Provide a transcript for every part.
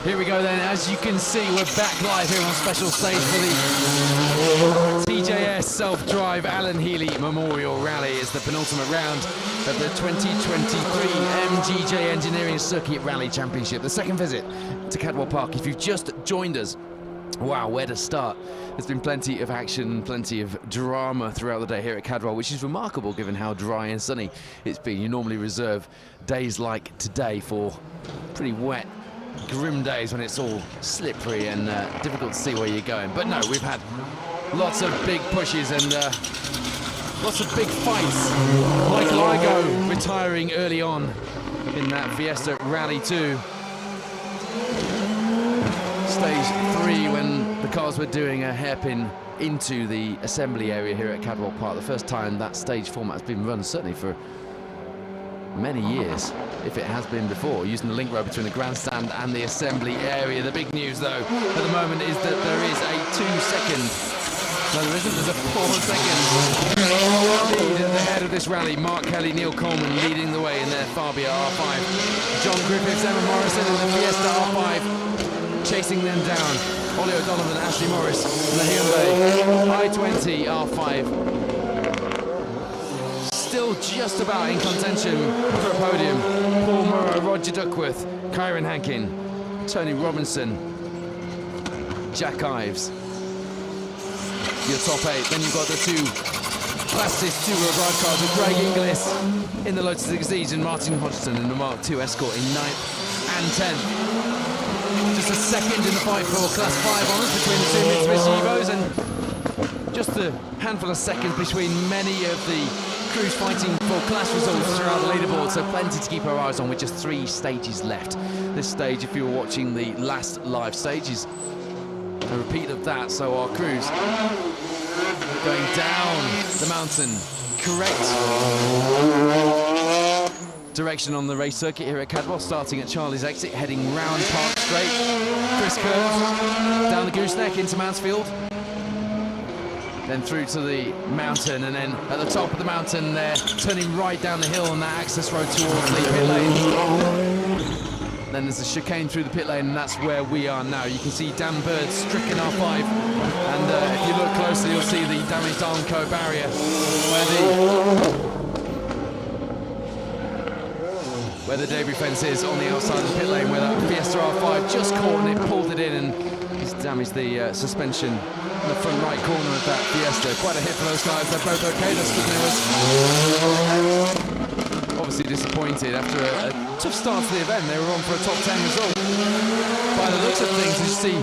Here we go then, as you can see, we're back live here on special stage for the TJS Self-Drive Alan Healy Memorial Rally. It's the penultimate round of the 2023 MGJ Engineering Circuit Rally Championship. The second visit to Cadwell Park. If you've just joined us, wow, where to start? There's been plenty of action, plenty of drama throughout the day here at Cadwell, which is remarkable given how dry and sunny it's been. You normally reserve days like today for pretty wet, grim days when it's all slippery and difficult to see where you're going. But no, we've had lots of big pushes and lots of big fights. Michael Igo retiring early on in that Fiesta Rally 2. Stage 3 when the cars were doing a hairpin into the assembly area here at Cadwell Park. The first time that stage format has been run, certainly for many years, if it has been before, using the link road between the grandstand and the assembly area. The big news though at the moment is that there is a 2-second, no there isn't, there's a 4-second lead at the head of this rally. Mark Kelly, Neil Coleman leading the way in their Fabia R5. John Griffiths, Emma Morrison and the Fiesta R5 chasing them down. Ollie O'Donovan, Ashley Morris and the Hyundai i20 R5 still just about in contention for a podium. Paul Murrow, Roger Duckworth, Kyron Hankin, Tony Robinson, Jack Ives. Your top 8. Then you've got the two fastest two-wheel drive cars with Greg Inglis in the Lotus Exige and Martin Hodgson in the Mark II Escort in 9th and 10th. Just a second in the fight for Class 5 honours between the two Mitsubishi Evos, and just a handful of seconds between many of the crews fighting for class results throughout the leaderboard, so plenty to keep our eyes on with just 3 stages left. This stage, if you were watching the last live stage, is a repeat of that, so our crews going down the mountain, correct direction on the race circuit here at Cadwell, starting at Charlie's exit, heading round Park Straight, Chris curve, down the gooseneck into Mansfield, then through to the mountain, and then at the top of the mountain there, turning right down the hill on that access road towards the pit lane. Then there's a chicane through the pit lane, and that's where we are now. You can see Dan Bird stricken R5, and if you look closely, you'll see the damaged Armco barrier where the debris fence is on the outside of the pit lane, where that Fiesta R5 just caught and it pulled it in and it's damaged the suspension in the front right corner of that Fiesta. Quite a hit for those guys. They're both okay. That's good news. Obviously disappointed after a tough start to the event. They were on for a top 10 result. By the looks of things, you see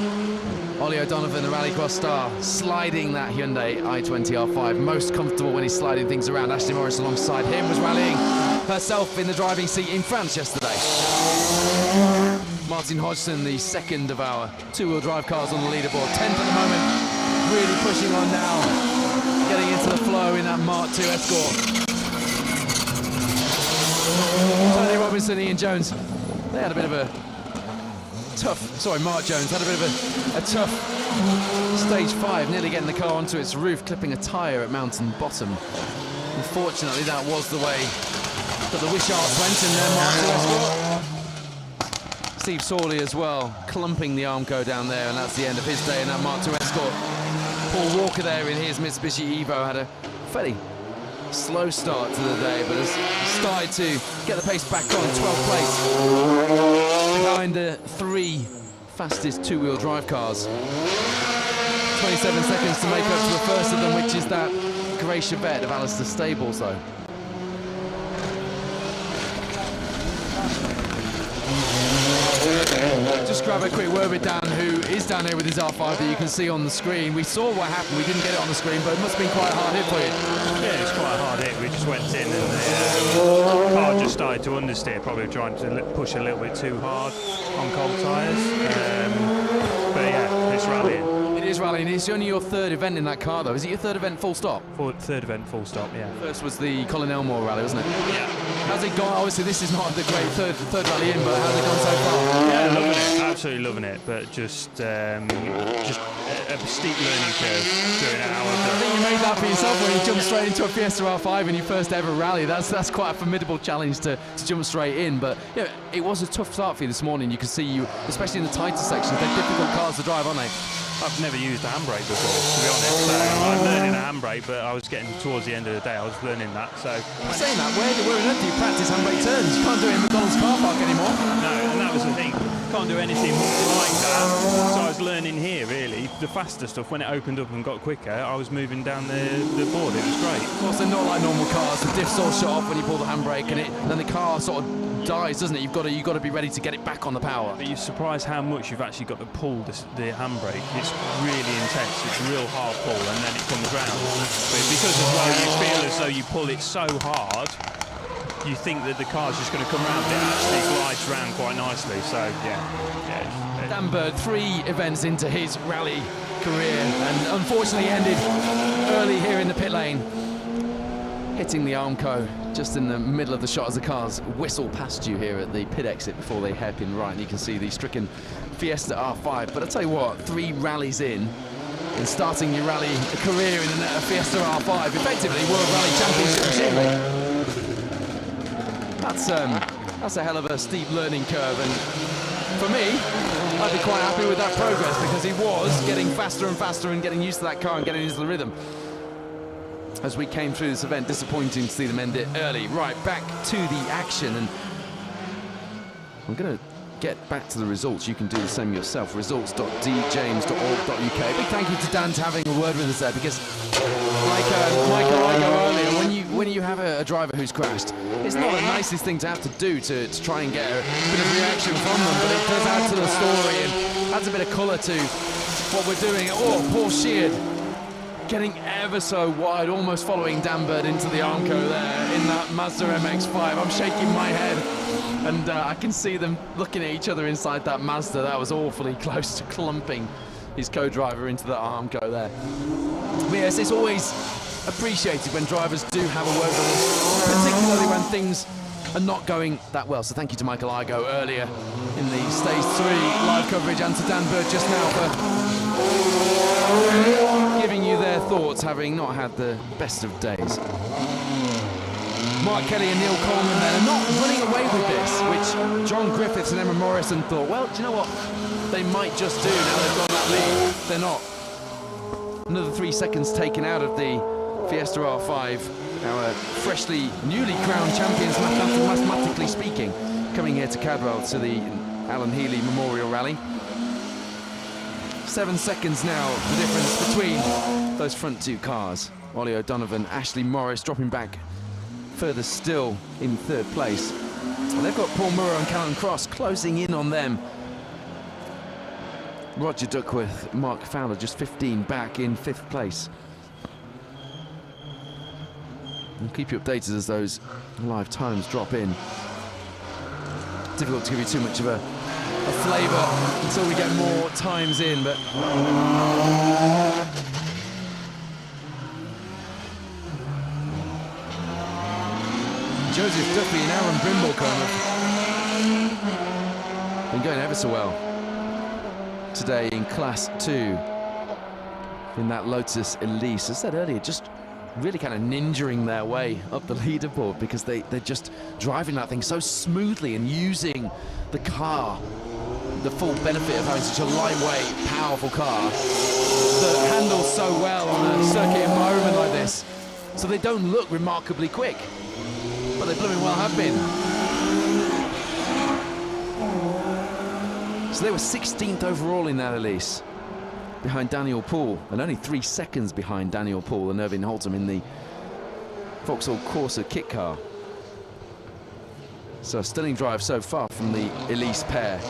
Ollie O'Donovan, the Rallycross star, sliding that Hyundai i20 R5. Most comfortable when he's sliding things around. Ashley Morris alongside him was rallying herself in the driving seat in France yesterday. Martin Hodgson, the second of our two-wheel drive cars on the leaderboard, 10th at the moment, really pushing on now, getting into the flow in that Mark II Escort. Tony Robinson, Ian Jones, they had a bit of a tough, Mark Jones had a bit of a tough stage 5, nearly getting the car onto its roof, clipping a tyre at Mountain Bottom. Unfortunately, that was the way that the Wishards went in their Mark II Escort. Steve Sawley as well, clumping the Armco down there, and that's the end of his day in that Mark II Escort. Paul Walker there in his Mitsubishi Evo had a fairly slow start to the day, but has started to get the pace back on, 12th place behind the 3 fastest two-wheel drive cars. 27 seconds to make up to the first of them, which is that grey Chevette of Alistair Stables though. Just grab a quick word with Dan, who is down here with his R5 that you can see on the screen. We saw what happened, we didn't get it on the screen, but it must have been quite a hard hit for you. Yeah, it's quite a hard hit. We just went in and the car just started to understeer, probably trying to push a little bit too hard on cold tyres. But yeah, it's rallying. It is rallying. It's only your third event in that car, though. Is it your third event full stop? Third event full stop, yeah. First was the Colin Elmore rally, wasn't it? Yeah. How's it gone? Obviously, this is not the great third rally in, but how's it gone so far? Yeah, loving it. Absolutely loving it. But just a steep learning curve during an hour. I think you made that for yourself when you jumped straight into a Fiesta R5 in your first ever rally. That's quite a formidable challenge to jump straight in. But yeah, it was a tough start for you this morning. You could see you, especially in the tighter sections, they're difficult cars to drive, aren't they? I've never used a handbrake before, to be honest. So I'm learning a handbrake, but I was getting towards the end of the day, I was learning that. So saying that, where on earth do you practice handbrake turns? You can't do it in McDonald's car park anymore. No, and that was the thing. Can't do anything like that. So I was learning here, really. The faster stuff, when it opened up and got quicker, I was moving down the board. It was great. Of course, they're not like normal cars. The diff sort of shut off when you pull the handbrake, and then the car sort of dies, doesn't it? You've got to be ready to get it back on the power. But you're surprised how much you've actually got to pull the handbrake. It's really intense. It's a real hard pull, and then it comes round. But because as well you feel as though you pull it so hard, you think that the car's just going to come round. It actually glides round quite nicely. So yeah. Dan Bird, 3 events into his rally career, and unfortunately ended early here in the pit lane, hitting the Armco just in the middle of the shot as the cars whistle past you here at the pit exit before they hairpin right, and you can see the stricken Fiesta R5. But I tell you what, 3 rallies in, and starting your rally career in a Fiesta R5, effectively World Rally Championship achievement. That's a hell of a steep learning curve, and for me, I'd be quite happy with that progress, because he was getting faster and faster and getting used to that car and getting into the rhythm. As we came through this event, disappointing to see them end it early. Right, back to the action, and I'm going to get back to the results. You can do the same yourself. Results.djames.org.uk. Big thank you to Dan for having a word with us there, because like Michael Igo earlier, when you have a driver who's crashed, it's not the nicest thing to have to do to try and get a bit of reaction from them, but it does add to the story and adds a bit of colour to what we're doing. Oh, Paul Sheard getting ever so wide, almost following Dan Bird into the Armco there in that Mazda MX-5. I'm shaking my head, and I can see them looking at each other inside that Mazda. That was awfully close to clumping his co-driver into the Armco there. But yes, it's always appreciated when drivers do have a word with us, particularly when things are not going that well. So thank you to Michael Igo earlier in the Stage 3 live coverage, and to Dan Bird just now for giving you their thoughts, having not had the best of days. Mark Kelly and Neil Coleman then are not running away with this, which John Griffiths and Emma Morrison thought, well, do you know what? They might just do now they've got that lead. They're not. Another 3 seconds taken out of the Fiesta R5, our freshly, newly crowned champions, mathematically speaking, coming here to Cadwell to the Alan Healy Memorial Rally. 7 seconds now, the difference between those front 2 cars. Ollie O'Donovan, Ashley Morris dropping back further still in 3rd place. And they've got Paul Murrow and Callum Cross closing in on them. Roger Duckworth, Mark Fowler just 15 back in 5th place. We'll keep you updated as those live times drop in. Difficult to give you too much of a flavour until we get more times in, but Joseph Duffy and Aaron Brimblecombe have been going ever so well today in Class 2 in that Lotus Elise. As I said earlier, just really kind of ninjaing their way up the leaderboard, because they're just driving that thing so smoothly and using the car, the full benefit of having such a lightweight, powerful car that handles so well on a circuit environment like this. So they don't look remarkably quick, but they blooming well have been. So they were 16th overall in that Elise, behind Daniel Poole, and only 3 seconds behind Daniel Poole and Irvin Holtam in the Vauxhall Corsa kit car. So a stunning drive so far from the Elise pair.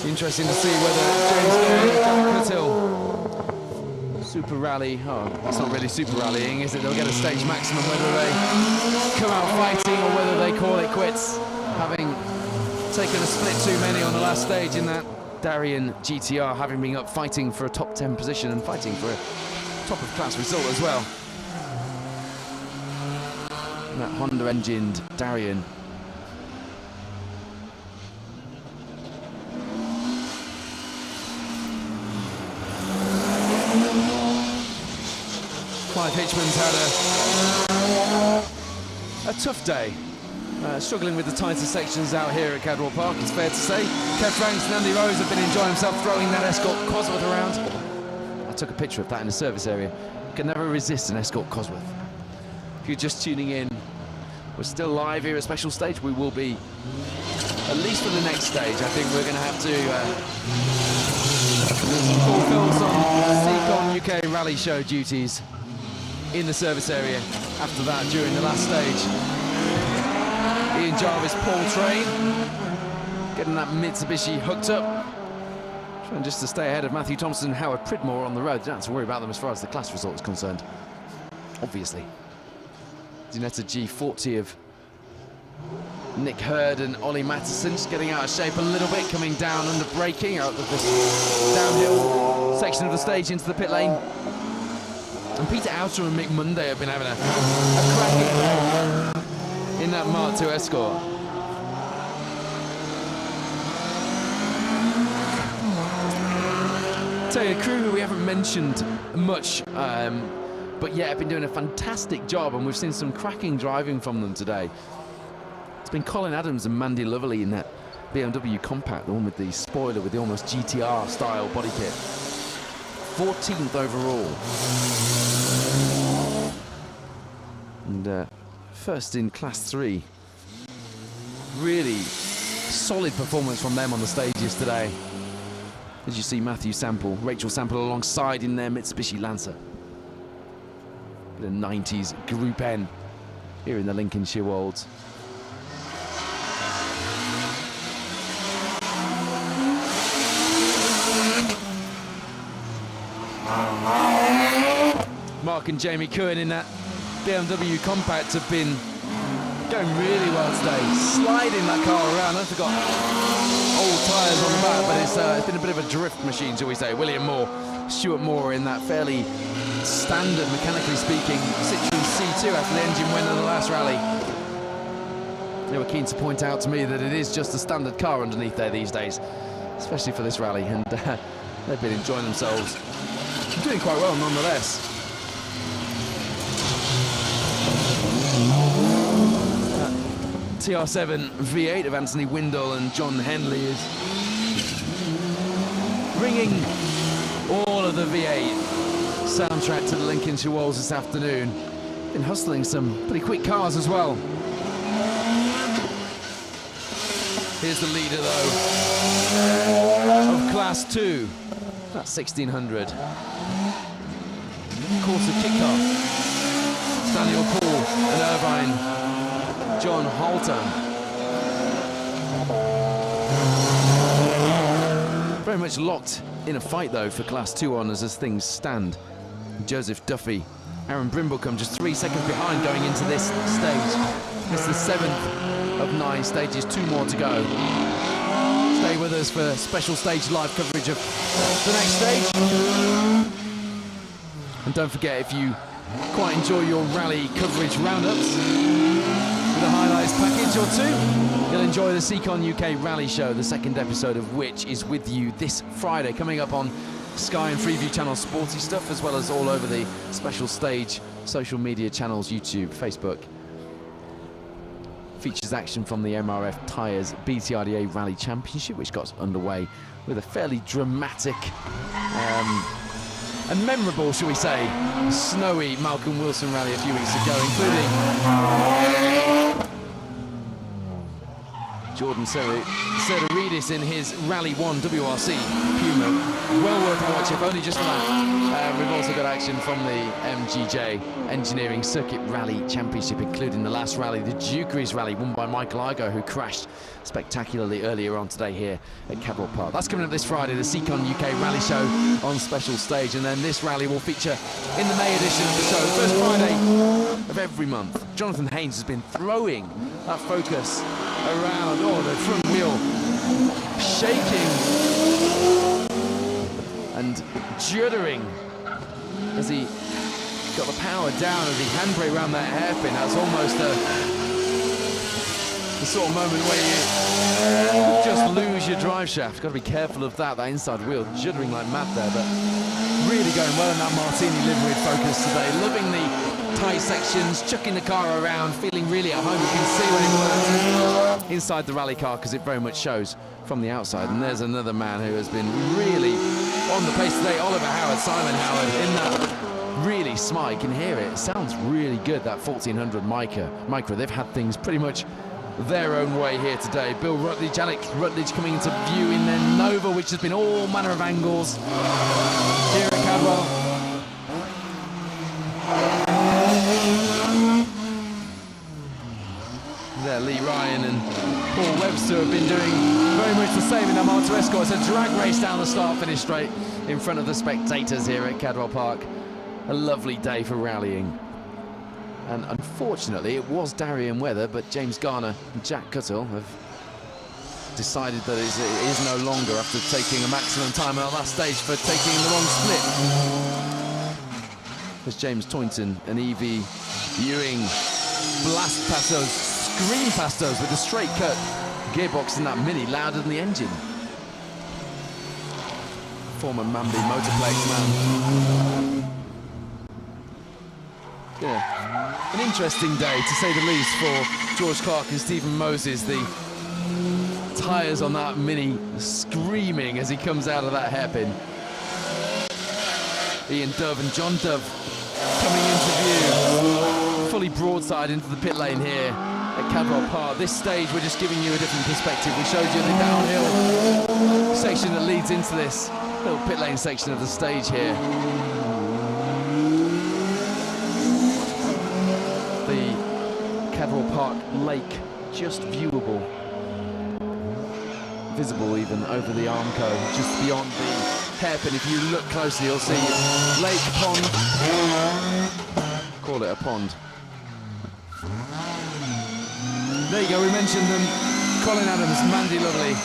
Interesting to see whether James Cuthill Super Rally, oh, it's not really Super Rallying, is it? They'll get a stage maximum, whether they come out fighting or whether they call it quits, having taken a split too many on the last stage in that Darien GTR having been up fighting for a top 10 position and fighting for a top of class result as well. And that Honda engined Darien. Clive Hitchman's had a tough day. Struggling with the tighter sections out here at Cadwell Park, it's fair to say. Kev Franks and Andy Rose have been enjoying himself throwing that Escort Cosworth around. I took a picture of that in the service area. Can never resist an Escort Cosworth. If you're just tuning in, we're still live here at Special Stage. We will be, at least for the next stage, I think we're going to have to fulfill some Seacon UK Rally Show duties in the service area after that during the last stage. Ian Jarvis, Paul Train, getting that Mitsubishi hooked up. Trying just to stay ahead of Matthew Thompson and Howard Pridmore on the road. Don't have to worry about them as far as the class result is concerned, obviously. Zinetta G40 of Nick Hurd and Ollie Matteson just getting out of shape a little bit, coming down under braking out of this downhill section of the stage into the pit lane. And Peter Outer and Mick Monday have been having a cracking in that Mark II Escort. Tell you, a crew who we haven't mentioned much, but yeah, have been doing a fantastic job, and we've seen some cracking driving from them today. It's been Colin Adams and Mandy Lovely in that BMW Compact, the one with the spoiler with the almost GTR style body kit. 14th overall. And first in Class 3. Really solid performance from them on the stages today. As you see, Matthew Sample, Rachel Sample alongside in their Mitsubishi Lancer. The 90s Group N here in the Lincolnshire Wolds. Mark and Jamie Cohen in that BMW Compact have been going really well today, sliding that car around. I forgot old tyres on the back, but it's been a bit of a drift machine, shall we say. William Moore, Stuart Moore in that fairly standard, mechanically speaking, Citroen C2 after the engine went in the last rally. They were keen to point out to me that it is just a standard car underneath there these days, especially for this rally, and they've been enjoying themselves. Doing quite well nonetheless. TR7 V8 of Anthony Windle and John Henley is bringing all of the V8 soundtrack to the Lincolnshire Wolds this afternoon. Been hustling some pretty quick cars as well. Here's the leader though of Class 2. That's 1600. Quarter kickoff. Daniel Paul and Irvine John Halter. Very much locked in a fight though for Class 2 honours as things stand. Joseph Duffy, Aaron Brimblecombe just 3 seconds behind going into this stage. It's the 7th of 9 stages, 2 more to go. Stay with us for special stage live coverage of the next stage. And don't forget, if you quite enjoy your rally coverage roundups with a highlights package or 2, you'll enjoy the Seacon UK Rally Show, the 2nd episode of which is with you this Friday, coming up on Sky and Freeview channel Sporty Stuff, as well as all over the special stage social media channels, YouTube, Facebook. Features action from the MRF Tyres BTRDA Rally Championship, which got underway with a fairly dramatic and memorable, shall we say, snowy Malcolm Wilson rally a few weeks ago, including Jordan Serdaridis in his Rally 1 WRC Puma. Well worth a watch, if only just for that. We've also got action from the MGJ Engineering Circuit Rally Championship, including the last rally, the Dukeries Rally, won by Michael Igo, who crashed spectacularly earlier on today here at Cadwell Park. That's coming up this Friday, the Seacon UK Rally Show on special stage, and then this rally will feature in the May edition of the show, the first Friday of every month. Jonathan Haynes has been throwing that Focus around, the front wheel shaking and juddering as he got the power down as he handbrake around that hairpin. That's almost the sort of moment where you just lose your drive shaft. Got to be careful of that inside wheel, juddering like mad there, but really going well in that Martini livery focus today. Loving the tight sections, chucking the car around, feeling really at home. You can see when it works inside the rally car, because it very much shows from the outside. And there's another man who has been really on the pace today, Oliver Howard, Simon Howard, in that really smart. You can hear it. It sounds really good, that 1400 Micra. They've had things pretty much their own way here today. Bill Rutledge, Alex Rutledge coming into view in their Nova, which has been all manner of angles here at Cadwell. There, Lee Ryan and Paul Webster have been doing very much the same in that Mark II Escort. It's a drag race down the start-finish straight in front of the spectators here at Cadwell Park. A lovely day for rallying. And unfortunately, it was Darien weather, but James Garner and Jack Cuttle have decided that it is no longer, after taking a maximum time on our last stage for taking the wrong split. As James Toynton and Evie Ewing blast past those, scream past those with a straight cut gearbox in that Mini, louder than the engine. Former Manby Motorplex man. Yeah, an interesting day to say the least for George Clark and Stephen Moses. The tyres on that Mini screaming as he comes out of that hairpin. Ian Dove and John Dove coming into view, fully broadside into the pit lane here at Cadwell Park. This stage, we're just giving you a different perspective. We showed you the downhill section that leads into this little pit lane section of the stage here. The Cadwell Park Lake just viewable, visible even over the Armco, just beyond the hairpin. If you look closely, you'll see lake, pond, call it a pond. There you go, we mentioned them. Colin Adams, Mandy Lovely,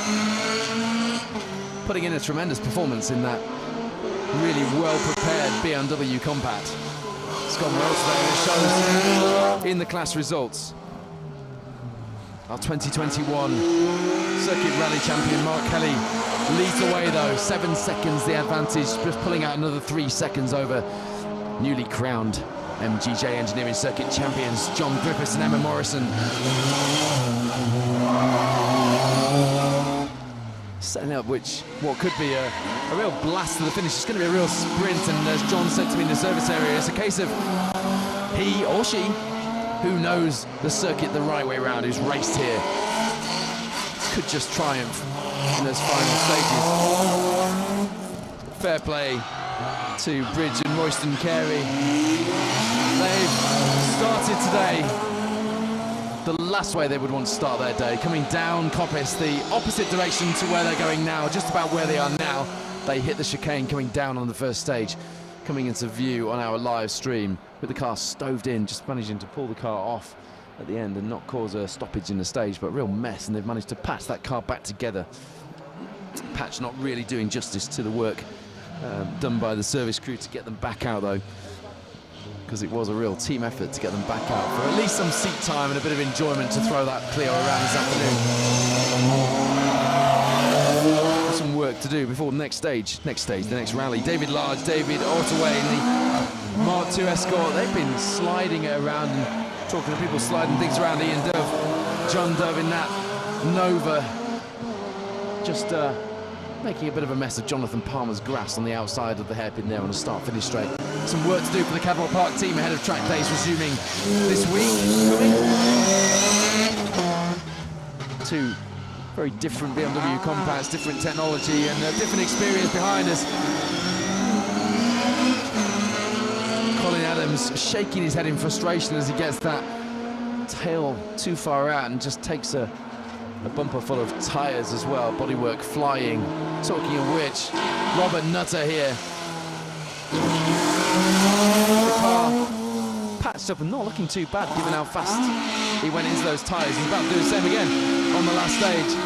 putting in a tremendous performance in that really well-prepared BMW Compact. It's gone well today, and it shows in the class results. Our 2021 Circuit Rally champion Mark Healy leads away though, 7 seconds the advantage, just pulling out another 3 seconds over newly crowned MGJ Engineering Circuit champions John Griffiths and Emma Morrison. Setting up what could be a real blast to the finish. It's going to be a real sprint, and as John said to me in the service area, it's a case of he or she who knows the circuit the right way around, who's raced here, could just triumph in those final stages. Fair play to Bridge and Royston Carey. They've started today the last way they would want to start their day, coming down Coppice, the opposite direction to where they're going now, just about where they are now. They hit the chicane coming down on the first stage, coming into view on our live stream with the car stoved in, just managing to pull the car off at the end and not cause a stoppage in the stage, but a real mess, and they've managed to patch that car back together. Patch not really doing justice to the work done by the service crew to get them back out though, because it was a real team effort to get them back out for at least some seat time and a bit of enjoyment to throw that Clio around this afternoon. Some work to do before the next stage, the next rally. David Large, David Ortaway in the Mark II Escort, they've been sliding it around and talking to people, sliding things around. Ian Dove, John Dove in that Nova, just making a bit of a mess of Jonathan Palmer's grass on the outside of the hairpin there on the start-finish straight. Some work to do for the Cadwell Park team ahead of track days resuming this week. Two very different BMW compacts, different technology and a different experience behind us. Colin Adams shaking his head in frustration as he gets that tail too far out and just takes a bumper full of tyres as well, bodywork flying. Talking of which, Robert Nutter here. The car patched up and not looking too bad given how fast he went into those tyres. He's about to do the same again on the last stage.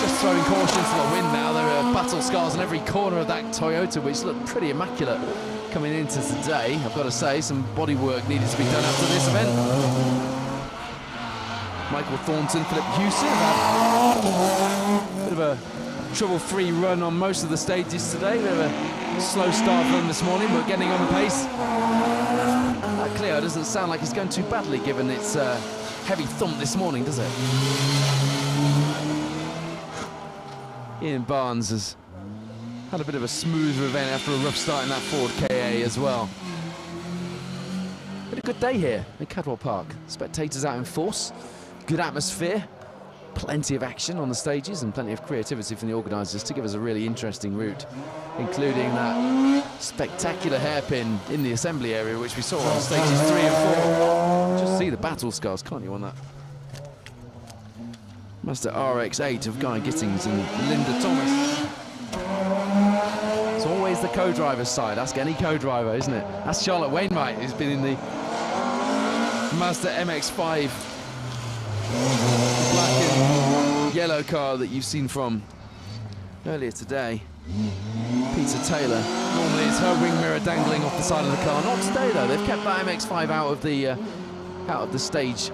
Just throwing caution to the wind now. There are battle scars on every corner of that Toyota, which looked pretty immaculate coming into today. I've got to say, some bodywork needed to be done after this event. Michael Thornton, Philip Hewson had a bit of a trouble-free run on most of the stages today. Bit of a slow start for them this morning, but getting on the pace. That Clio doesn't sound like it's going too badly given its heavy thump this morning, does it? Ian Barnes has had a bit of a smoother event after a rough start in that Ford KA as well. Been a good day here at Cadwell Park. Spectators out in force, good atmosphere, plenty of action on the stages and plenty of creativity from the organisers to give us a really interesting route, including that spectacular hairpin in the assembly area which we saw on stages 3 and 4. Just see the battle scars, can't you, on that Mazda RX-8 of Guy Gittings and Linda Thomas. It's always the co-driver's side. Ask any co-driver, isn't it? That's Charlotte Wainwright, who's been in the Mazda MX-5 black and yellow car that you've seen from earlier today. Peter Taylor. Normally it's her wing mirror dangling off the side of the car. Not today though. They've kept that MX-5 out of the stage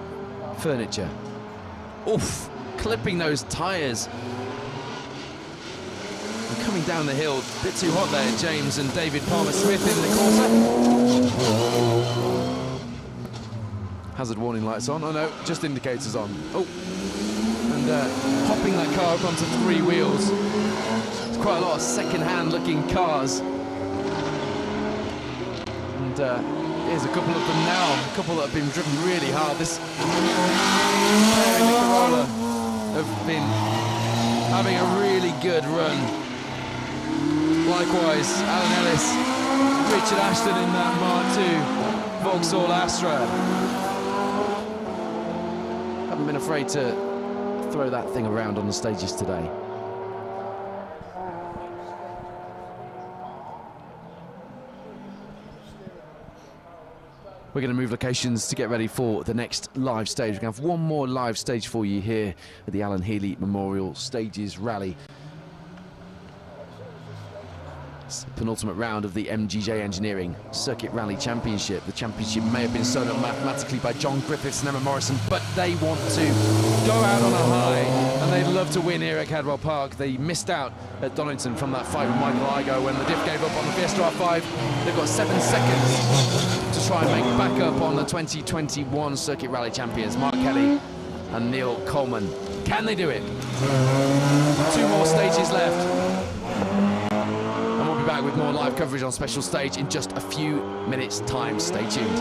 furniture. Oof! Clipping those tyres. And coming down the hill, a bit too hot there, James and David Palmer-Smith in the Corsa. Hazard warning lights on. Oh no, just indicators on. Oh, and popping that car up onto 3 wheels. There's quite a lot of second-hand looking cars. And here's a couple of them now, a couple that have been driven really hard. This pair in the Corolla have been having a really good run. Likewise, Alan Ellis, Richard Ashton in that Mark II Vauxhall Astra. Haven't been afraid to throw that thing around on the stages today. We're going to move locations to get ready for the next live stage. We're going to have one more live stage for you here at the Alan Healy Memorial Stages Rally. It's the penultimate round of the MGJ Engineering Circuit Rally Championship. The championship may have been sewn up mathematically by John Griffiths and Emma Morrison, but they want to go out on a high, and they'd love to win here at Cadwell Park. They missed out at Donington from that fight with Michael Igo when the diff gave up on the Fiesta R5. They've got 7 seconds to try and make back up on the 2021 Circuit Rally champions, Mark Healy and Neil Coleman. Can they do it? 2 more stages left. Back with more live coverage on Special Stage in just a few minutes' time. Stay tuned.